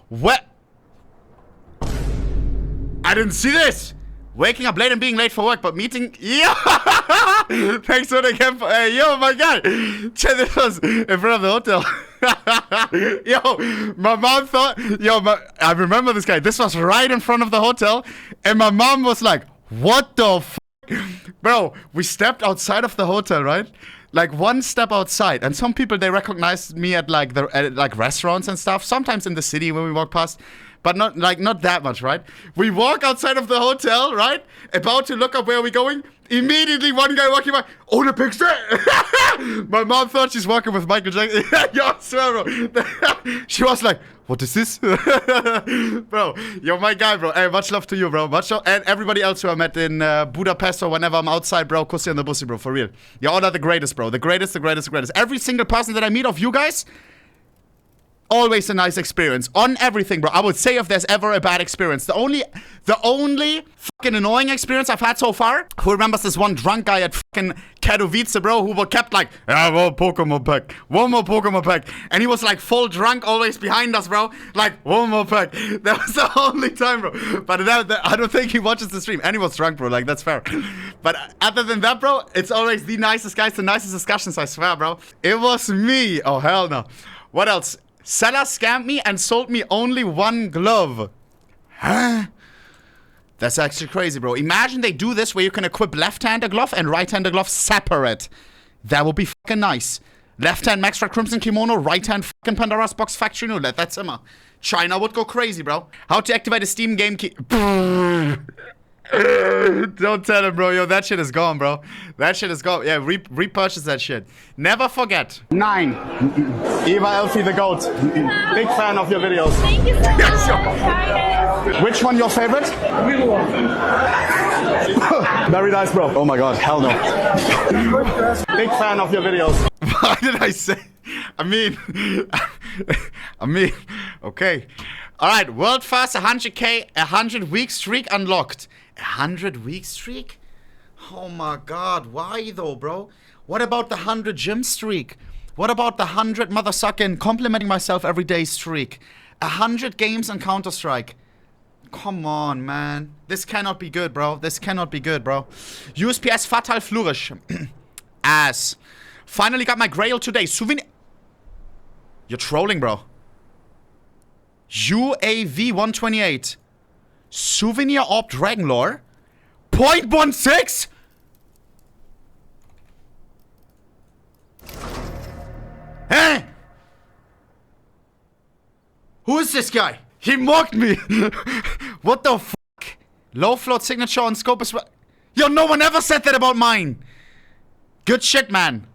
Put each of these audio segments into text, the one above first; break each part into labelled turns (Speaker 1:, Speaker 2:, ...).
Speaker 1: What? I didn't see this. Waking up late and being late for work, but meeting. Yeah. Thanks for the camp. Yo, my guy. Check, this was in front of the hotel. Yo, my mom thought. I remember this guy. This was right in front of the hotel, and my mom was like, "What the f?" Bro, we stepped outside of the hotel, right? Like one step outside, and some people, they recognized me at like restaurants and stuff. Sometimes in the city when we walk past. But not that much, right? We walk outside of the hotel, right? About to look up where we're going. Immediately, one guy walking by. ohnePixel. My mom thought she's walking with Michael Jackson. Yo, I swear, bro. She was like, "What is this?" Bro, you're my guy, bro. Hey, much love to you, bro. Much love. And everybody else who I met in Budapest or whenever I'm outside, bro. Kussi on the bussy, bro. For real. You all are the greatest, bro. The greatest, the greatest, the greatest. Every single person that I meet of you guys, always a nice experience on everything, bro. I would say if there's ever a bad experience, the only fucking annoying experience I've had so far. Who remembers this one drunk guy at fucking Katowice, bro, who kept like, one more Pokemon pack, and he was like full drunk, always behind us, bro. Like, one more pack. That was the only time, bro. But I don't think he watches the stream. And he was drunk, bro. Like, that's fair. But other than that, bro, it's always the nicest guys, the nicest discussions. I swear, bro. It was me. Oh hell no. What else? Seller scammed me and sold me only one glove. Huh? That's actually crazy, bro. Imagine they do this where you can equip left-hander glove and right-hander glove separate. That would be fucking nice. Left-hand Max Red Crimson Kimono, right-hand fucking Pandora's Box Factory New. Let that simmer. China would go crazy, bro. How to activate a Steam game key. Don't tell him, bro. Yo, that shit is gone, bro. That shit is gone. Yeah, repurchase that shit. Never forget. 9. Eva Elfie the GOAT. Big fan of your videos.
Speaker 2: Thank you so much.
Speaker 1: Which one your favorite?
Speaker 2: Middle one.
Speaker 1: Very nice, bro. Oh my god, hell no. Big fan of your videos. Why did I say? I mean, okay. Alright, world first 100k, 100-week streak unlocked. 100-week streak? Oh my god, why though, bro? What about the 100 gym streak? What about the 100 motherfucking complimenting myself every day streak? 100 games on Counter-Strike. Come on, man. This cannot be good, bro. This cannot be good, bro. USPS Fatal Flourish. Ass. Finally got my Grail today. Souvenir. You're trolling, bro. UAV 128. Souvenir Orb Dragon Lore. 0.16? Hey! Who is this guy? He mocked me! What the fuck? Low float signature on scope as well. Yo, no one ever said that about mine! Good shit, man.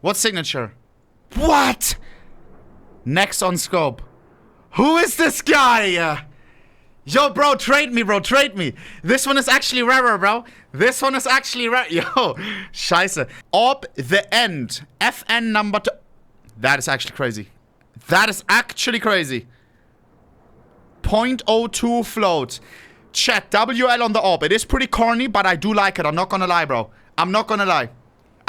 Speaker 1: What signature? What? Next on scope. Who is this guy? Yo, bro, trade me, bro, trade me. This one is actually rarer, bro. This one is actually rare. Yo, scheiße. Orb the end. FN number 2. That is actually crazy. That is actually crazy. 0.02 float. Chat, WL on the orb. It is pretty corny, but I do like it. I'm not gonna lie, bro. I'm not gonna lie.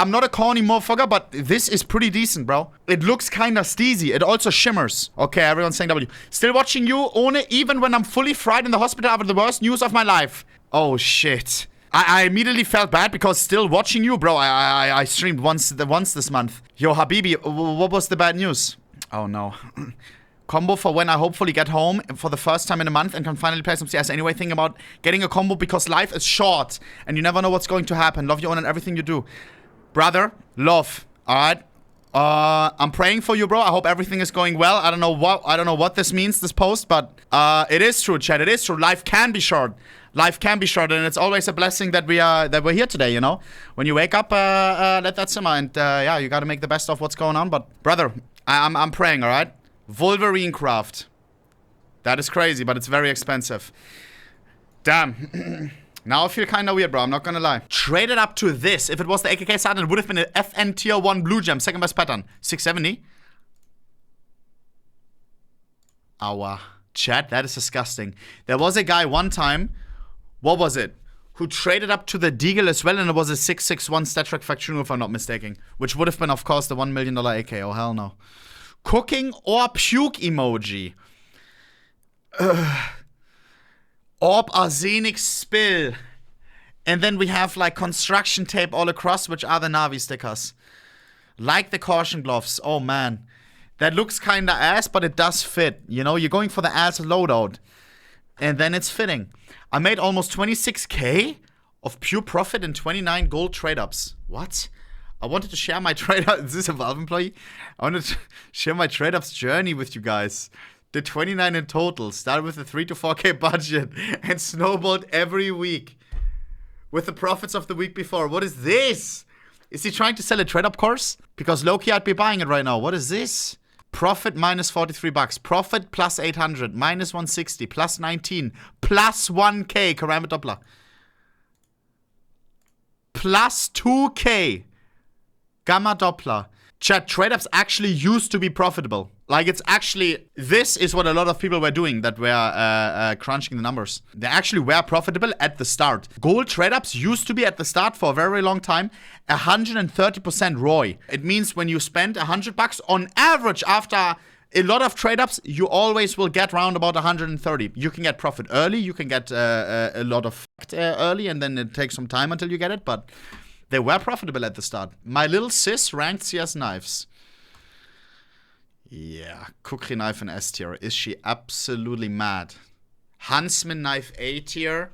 Speaker 1: I'm not a corny motherfucker, but this is pretty decent, bro. It looks kinda steezy. It also shimmers. Okay, everyone's saying W. Still watching you, Ohne, even when I'm fully fried in the hospital after the worst news of my life. Oh, shit. I immediately felt bad because still watching you, bro. I streamed once this month. Yo, Habibi, what was the bad news? Oh, no. Combo for when I hopefully get home for the first time in a month and can finally play some CS. Anyway, think about getting a combo because life is short and you never know what's going to happen. Love you on and everything you do. Brother, love. Alright. I'm praying for you, bro. I hope everything is going well. I don't know what this means, this post, but it is true, chat. It is true. Life can be short. Life can be short, and it's always a blessing that we're here today, you know? When you wake up, let that simmer, and yeah, you gotta make the best of what's going on. But brother, I'm praying, alright? Wolverine craft. That is crazy, but it's very expensive. Damn. Now I feel kinda weird, bro. I'm not gonna lie. Traded up to this. If it was the AKK Saturn, it would have been an FN tier 1 blue gem. Second best pattern. 670. Aua. Chat, that is disgusting. There was a guy one time, what was it? Who traded up to the Deagle as well, and it was a 661 stat track faction, if I'm not mistaken. Which would have been, of course, the $1 million AK. Oh, hell no. Cooking or puke emoji. Orb arsenic spill. And then we have like construction tape all across, which are the Navi stickers. Like the caution gloves. Oh man. That looks kinda ass, but it does fit. You know, you're going for the ass loadout. And then it's fitting. I made almost 26k of pure profit and 29 gold trade-ups. What? I wanted to share my trade-up. Is this a Valve employee? I wanted to share my trade-ups journey with you guys. Did 29 in total. Started with a 3 to 4k budget and snowballed every week with the profits of the week before. What is this? Is he trying to sell a trade-up course? Because low-key I'd be buying it right now. What is this? Profit minus 43 bucks. Profit plus 800. Minus 160. Plus 19. Plus 1k. Karambit Doppler. Plus 2k. Gamma Doppler. Chat, trade-ups actually used to be profitable. Like, it's actually... This is what a lot of people were doing that were crunching the numbers. They actually were profitable at the start. Gold trade-ups used to be at the start for a very long time 130% ROI. It means when you spend 100 bucks on average after a lot of trade-ups, you always will get around about 130. You can get profit early. You can get a lot of early, and then it takes some time until you get it, but... They were profitable at the start. My little sis ranked CS knives. Yeah, cookery knife in S tier. Is she absolutely mad? Huntsman knife A tier.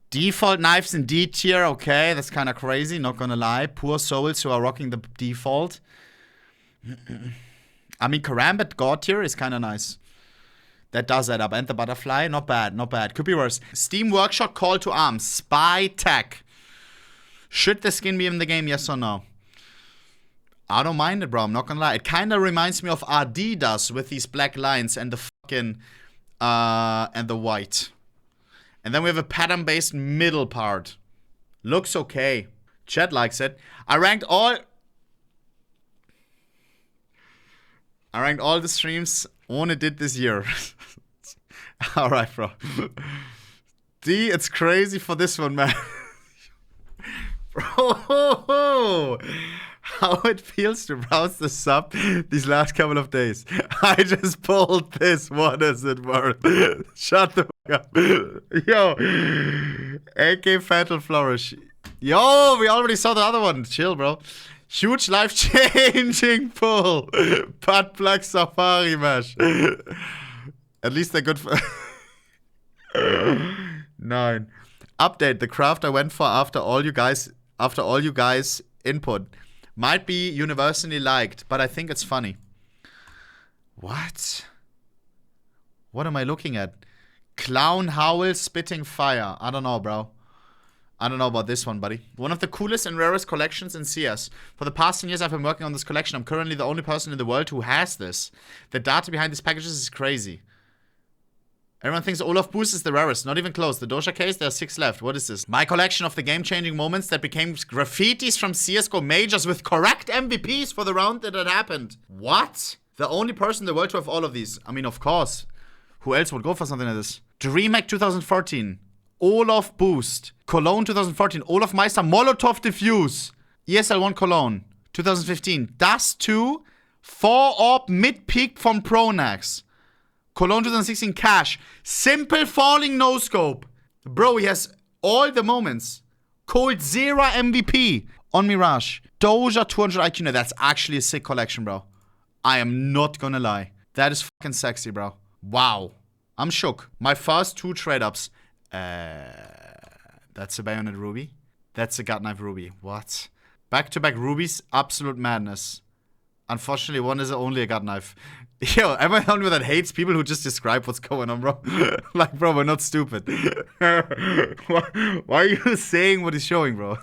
Speaker 1: Default knives in D tier. Okay, that's kind of crazy, not gonna lie. Poor souls who are rocking the default. I mean, Karambit God tier is kind of nice. That does add up. And the butterfly, not bad, not bad. Could be worse. Steam Workshop Call to Arms. Spy Tech. Should the skin be in the game, yes or no? I don't mind it, bro. I'm not gonna lie. It kind of reminds me of Adidas with these black lines and the fucking, and the white. And then we have a pattern-based middle part. Looks okay. Chat likes it. I ranked all the streams Ohne did this year. Alright, bro. D, it's crazy for this one, man. Bro, how it feels to browse the sub these last couple of days. I just pulled this. What is it worth? Shut the fuck up. Yo, AK Fatal Flourish. Yo, we already saw the other one. Chill, bro. Huge life-changing pull. Butt plug Safari Mesh. At least they're good for... 9. Update. The craft I went for after all you guys input might be universally liked, but I think it's funny. What? What am I looking at? Clown Howl Spitting Fire. I don't know, bro. I don't know about this one, buddy. One of the coolest and rarest collections in CS. For the past 10 years I've been working on this collection. I'm currently the only person in the world who has this. The data behind these packages is crazy. Everyone thinks Olaf Boost is the rarest. Not even close. The Doja case, there are 6 left. What is this? My collection of the game-changing moments that became graffitis from CSGO majors with correct MVPs for the round that had happened. What? The only person in the world to have all of these. I mean, of course. Who else would go for something like this? DreamHack 2014. Olaf Boost. Cologne 2014. Olaf Meister Molotov Diffuse. ESL 1 Cologne. 2015. Dust 2. 4-Orb Mid-Peak from Pronax. Cologne 2016 Cash. Simple Falling No Scope. Bro, he has all the moments. Cold Zera MVP on Mirage. Doja 200 IQ. No, that's actually a sick collection, bro. I am not gonna lie. That is fucking sexy, bro. Wow. I'm shook. My first 2 trade-ups. That's a Bayonet Ruby. That's a Gut Knife Ruby. What? Back-to-back Rubies. Absolute madness. Unfortunately, one is only a Gut Knife. Yo, am I the only one that hates people who just describe what's going on, bro? Like, bro, we're not stupid. Why are you saying what he's showing, bro?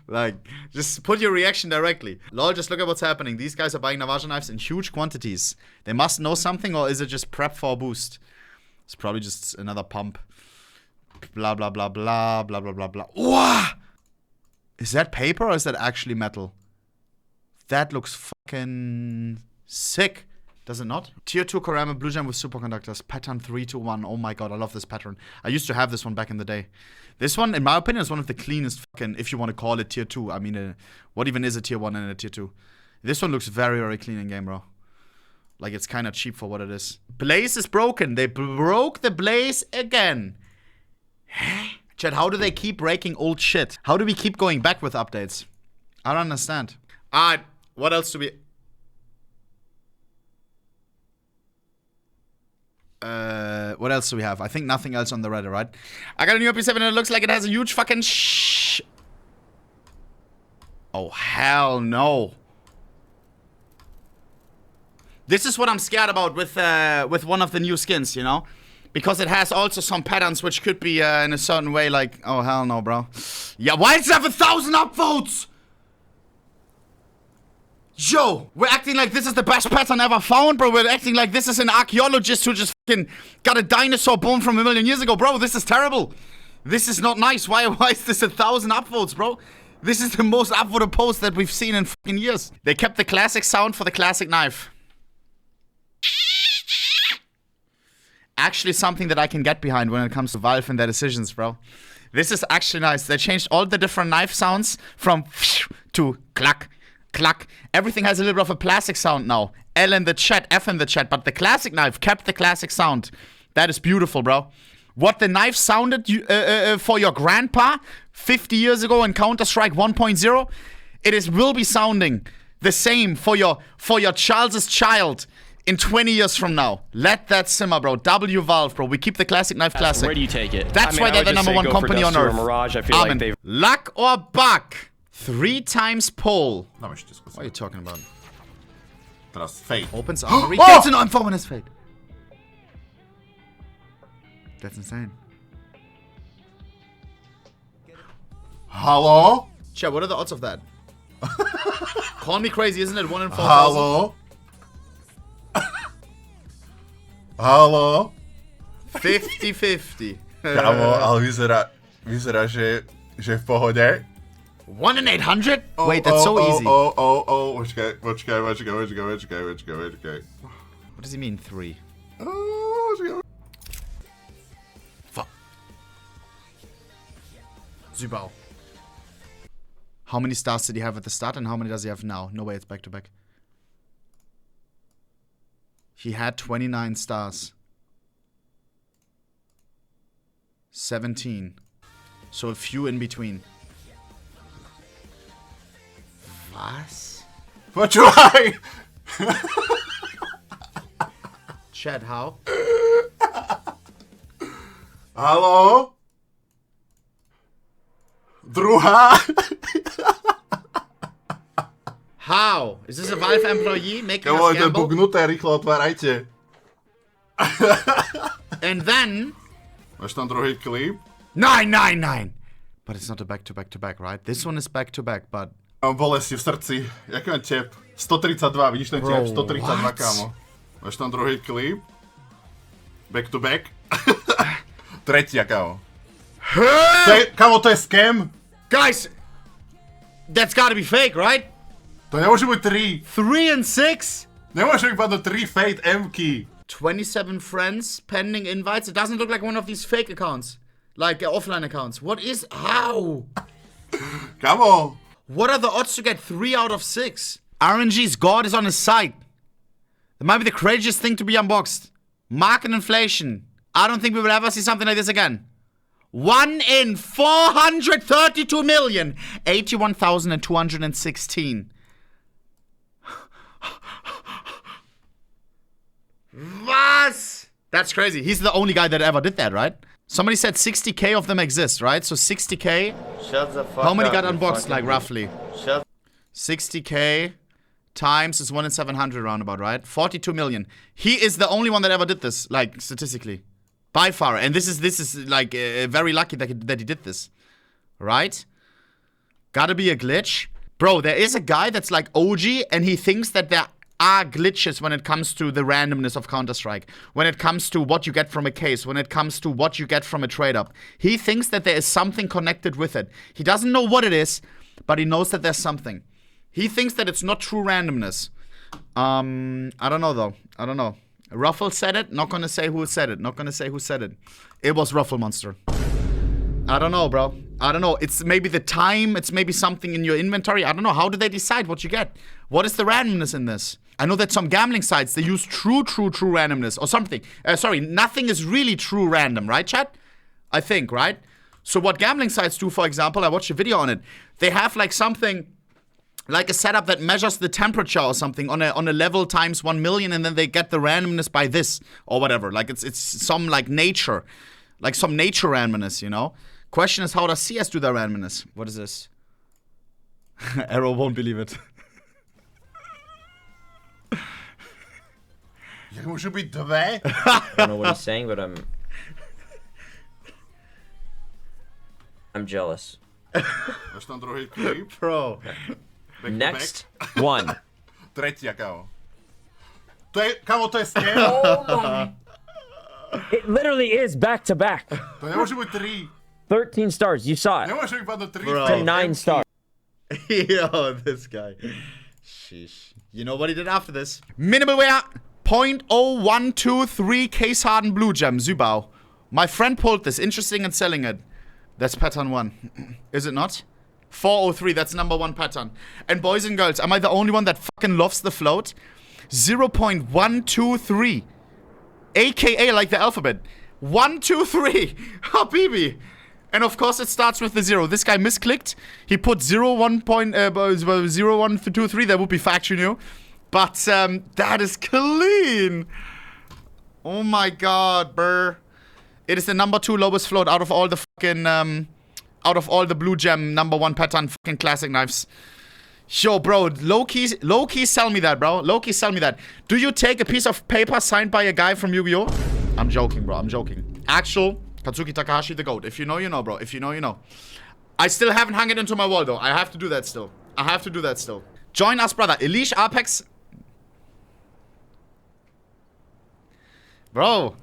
Speaker 1: Like, just put your reaction directly. Lol, just look at what's happening. These guys are buying Navaja knives in huge quantities. They must know something, or is it just prep for a boost? It's probably just another pump. Blah, blah, blah, blah, blah, blah, blah, blah. Wah! Is that paper or is that actually metal? That looks fucking sick. Does it not? Tier 2 Korama Blue Gem with superconductors. Pattern 321. Oh my god, I love this pattern. I used to have this one back in the day. This one, in my opinion, is one of the cleanest fucking, if you want to call it tier 2. I mean, what even is a tier 1 and a tier 2? This one looks very, very clean in game, bro. Like, it's kind of cheap for what it is. Blaze is broken. They broke the Blaze again. Chat, how do they keep breaking old shit? How do we keep going back with updates? I don't understand. Alright, what else do we... what else do we have? I think nothing else on the Reddit, right? I got a new MP7 and it looks like it has a huge fucking Oh, hell no. This is what I'm scared about with one of the new skins, you know? Because it has also some patterns which could be in a certain way like... Oh, hell no, bro. Yeah, why does it have 1,000 upvotes? Yo, we're acting like this is the best pattern ever found, bro. We're acting like this is an archaeologist who just fucking got a dinosaur bone from 1,000,000 years ago. Bro, this is terrible. This is not nice. Why is this 1,000 upvotes, bro? This is the most upvoted post that we've seen in fucking years. They kept the classic sound for the classic knife. Actually something that I can get behind when it comes to Valve and their decisions, bro. This is actually nice. They changed all the different knife sounds from to clack. Clack. Everything has a little bit of a plastic sound now. L in the chat, F in the chat, but the classic knife kept the classic sound. That is beautiful, bro. What the knife sounded for your grandpa 50 years ago in Counter-Strike 1.0, will be sounding the same for your Charles's child in 20 years from now. Let that simmer, bro. W Valve, bro. We keep the classic knife classic.
Speaker 3: Where do you take it?
Speaker 1: That's why they're the #1 company on Earth.
Speaker 3: Mirage. I feel like they've...
Speaker 1: Luck or buck? 3 times poll.
Speaker 4: Dám ještě zkusit.
Speaker 1: What are you talking about?
Speaker 4: Teraz fade.
Speaker 1: Opens armory. Gets an info on his fate. That's insane.
Speaker 4: Halo?
Speaker 1: Chat, what are the odds of that? Call me crazy, isn't it? 1 in 4,000?
Speaker 4: Halo? Halo?
Speaker 1: 50-50.
Speaker 4: Kámo, ale vyzerá, že je v pohode.
Speaker 1: 1 in 800? Wait, that's so easy.
Speaker 4: Počkaj.
Speaker 1: What does he mean, 3? Fuck. Zubao. How many stars did he have at the start and how many does he have now? No way, it's back to back. He had 29 stars. 17. So a few in between. Was?
Speaker 4: Počúvaj!
Speaker 1: Chad, how?
Speaker 4: Halo? Druhá?
Speaker 1: How? Is this a Valve employee making
Speaker 4: Kámo,
Speaker 1: us
Speaker 4: je to
Speaker 1: gamble?
Speaker 4: bugnuté, rýchlo otvárajte.
Speaker 1: And then...
Speaker 4: Máš tam druhý klip?
Speaker 1: 999! But it's not a back-to-back-to-back, right? This one is back-to-back, but...
Speaker 4: Mám bolesti v srdci. Jaký mám tep? 132, vidíš ten tep? 132, kámo. Máš tam druhý klip? Back to back? Tretia, kámo. Kámo, to je scam?
Speaker 1: Guys! That's gotta be fake, right?
Speaker 4: To nemôže byť 3.
Speaker 1: 3 and 6?
Speaker 4: Nemôže byť padnúť 3 fade M-ky.
Speaker 1: 27 friends, pending invites. It doesn't look like one of these fake accounts. Like offline accounts. What is... How?
Speaker 4: Kámo.
Speaker 1: What are the odds to get 3 out of 6? RNG's God is on his side. That might be the craziest thing to be unboxed. Market inflation. I don't think we will ever see something like this again. 1 in 432 million. 81,216. Was? That's crazy. He's the only guy that ever did that, right? Somebody said 60k of them exist, right? So 60k.
Speaker 5: Shut the fuck
Speaker 1: How many
Speaker 5: up,
Speaker 1: got
Speaker 5: you
Speaker 1: unboxed,
Speaker 5: fucking
Speaker 1: like,
Speaker 5: bitch.
Speaker 1: roughly? 60k times is 1 in 700 roundabout, right? 42 million. He is the only one that ever did this, like, statistically. By far. And this is like, very lucky that he did this. Right? Gotta be a glitch. Bro, there is a guy that's like OG, and he thinks that there are glitches when it comes to the randomness of Counter-Strike. When it comes to what you get from a case. When it comes to what you get from a trade-up. He thinks that there is something connected with it. He doesn't know what it is, but he knows that there's something. He thinks that it's not true randomness. I don't know, though. I don't know. Ruffle said it. Not gonna say who said it. Not gonna say who said it. It was Ruffle Monster. I don't know, bro. I don't know. It's maybe the time. It's maybe something in your inventory. I don't know. How do they decide what you get? What is the randomness in this? I know that some gambling sites, they use true randomness or something. Sorry, nothing is really true random, right, chat? I think, right? So what gambling sites do, for example, I watched a video on it. They have like something, like a setup that measures the temperature or something on a level times 1 million, and then they get the randomness by this or whatever. Like it's some like nature, like some nature randomness, you know? Question is, how does CS do their randomness? What is this? Arrow won't believe it.
Speaker 4: Můžu být dvě?
Speaker 3: I don't know what he's saying, but I'm jealous.
Speaker 4: Máš tam druhý klip?
Speaker 1: Bro.
Speaker 4: Back
Speaker 3: Next
Speaker 4: to back.
Speaker 3: one.
Speaker 4: Tretia, kámo. To je scam.
Speaker 3: Oh my. It literally is back to back.
Speaker 4: To nemôže byť 3.
Speaker 3: 13 stars. You saw it.
Speaker 4: Nemôže byť padnúť 3.
Speaker 1: Bro.
Speaker 3: To 9 stars.
Speaker 1: Yo, this guy. Sheesh. You know what he did after this? Minimal wear. 0.0123 case hardened blue gem. Zubao. My friend pulled this. Interesting and selling it. That's pattern 1. Is it not? 403. That's number 1 pattern. And boys and girls, am I the only one that fucking loves the float? 0.123. AKA like the alphabet. 1, 2, 3. Habibi. And of course it starts with the 0. This guy misclicked. He put 0.123. That would be factory new. But that is clean. Oh my god, brr. It is the number 2 lowest float out of all the fucking out of all the blue gem number 1 pattern fucking classic knives. Yo, bro, low-key sell me that, bro. Low-key sell me that. Do you take a piece of paper signed by a guy from Yu-Gi-Oh? I'm joking, bro. I'm joking. Actual Katsuki Takahashi the GOAT. If you know, you know, bro. If you know, you know. I still haven't hung it into my wall, though. I have to do that still. I have to do that still. Join us, brother. Elish Apex. Bro.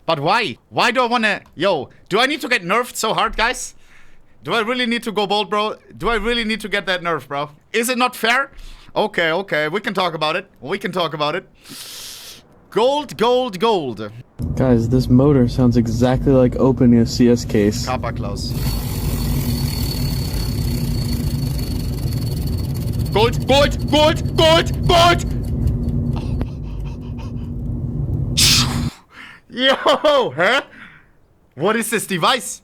Speaker 1: But why? Why do I wanna... Yo, do I need to get nerfed so hard, guys? Do I really need to go bold, bro? Do I really need to get that nerf, bro? Is it not fair? Okay, okay. We can talk about it. We can talk about it. Gold, gold, gold.
Speaker 5: Guys, this motor sounds exactly like opening a CS case.
Speaker 1: Kappa Klaus. Gold, gold, gold, gold, gold! Yo, huh? What is this device?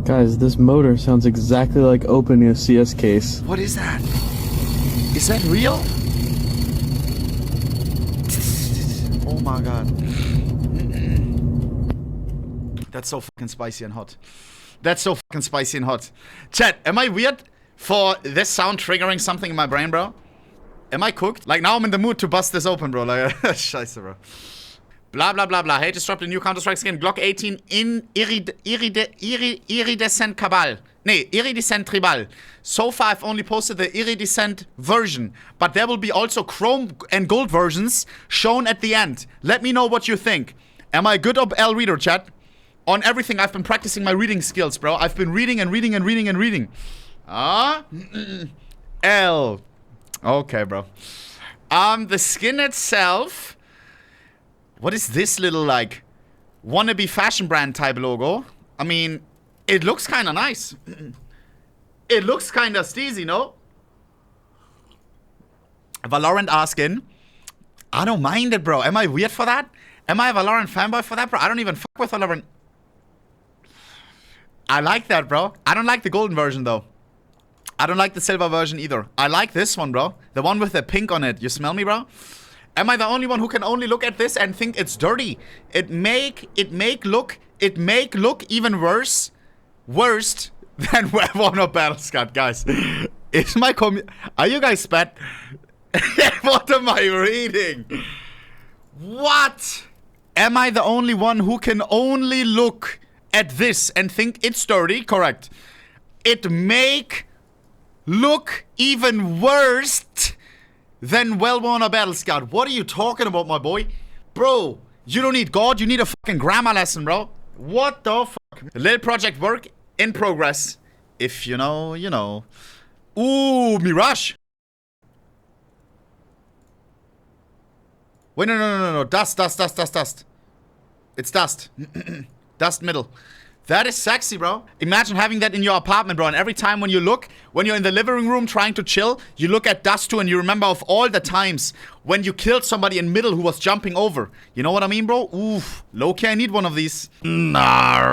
Speaker 5: Guys, this motor sounds exactly like opening a CS case.
Speaker 1: What is that? Is that real? Oh my god. That's so fucking spicy and hot. That's so fucking spicy and hot. Chat, am I weird for this sound triggering something in my brain, bro? Am I cooked? Like, now I'm in the mood to bust this open, bro. Like, scheiße, bro. Blah, blah, blah, blah. Hey, just dropped a new Counter-Strike skin. Glock 18 in Iridescent Cabal. Nee, Iridescent Tribal. So far, I've only posted the Iridescent version. But there will be also Chrome and Gold versions shown at the end. Let me know what you think. Am I good or L reader, chat? On everything, I've been practicing my reading skills, bro. I've been reading and reading and reading and reading. L. Okay, bro. The skin itself... What is this little, like, wannabe fashion brand type logo? I mean, it looks kind of nice. It looks kind of steezy, no? Valorant asking. I don't mind it, bro. Am I weird for that? Am I a Valorant fanboy for that, bro? I don't even fuck with Valorant. I like that, bro. I don't like the golden version, though. I don't like the silver version either. I like this one, bro. The one with the pink on it. You smell me, bro? Am I the only one who can only look at this and think it's dirty? It make look even worse than Warner Battle Scott, guys. Is my are you guys spat? What am I reading? What? Am I the only one who can only look at this and think it's dirty? Correct. It make look even worse than well-worn a battle scout. What are you talking about, my boy? Bro, you don't need God, you need a fucking grammar lesson, bro. What the fuck? Little project work in progress. If you know, you know. Ooh, Mirage. Wait, no. Dust. It's dust. Dust middle. That is sexy, bro. Imagine having that in your apartment, bro. And every time when you look, when you're in the living room trying to chill, you look at Dust 2 and you remember of all the times when you killed somebody in middle who was jumping over. You know what I mean, bro? Oof. Low-key, I need one of these. Nah.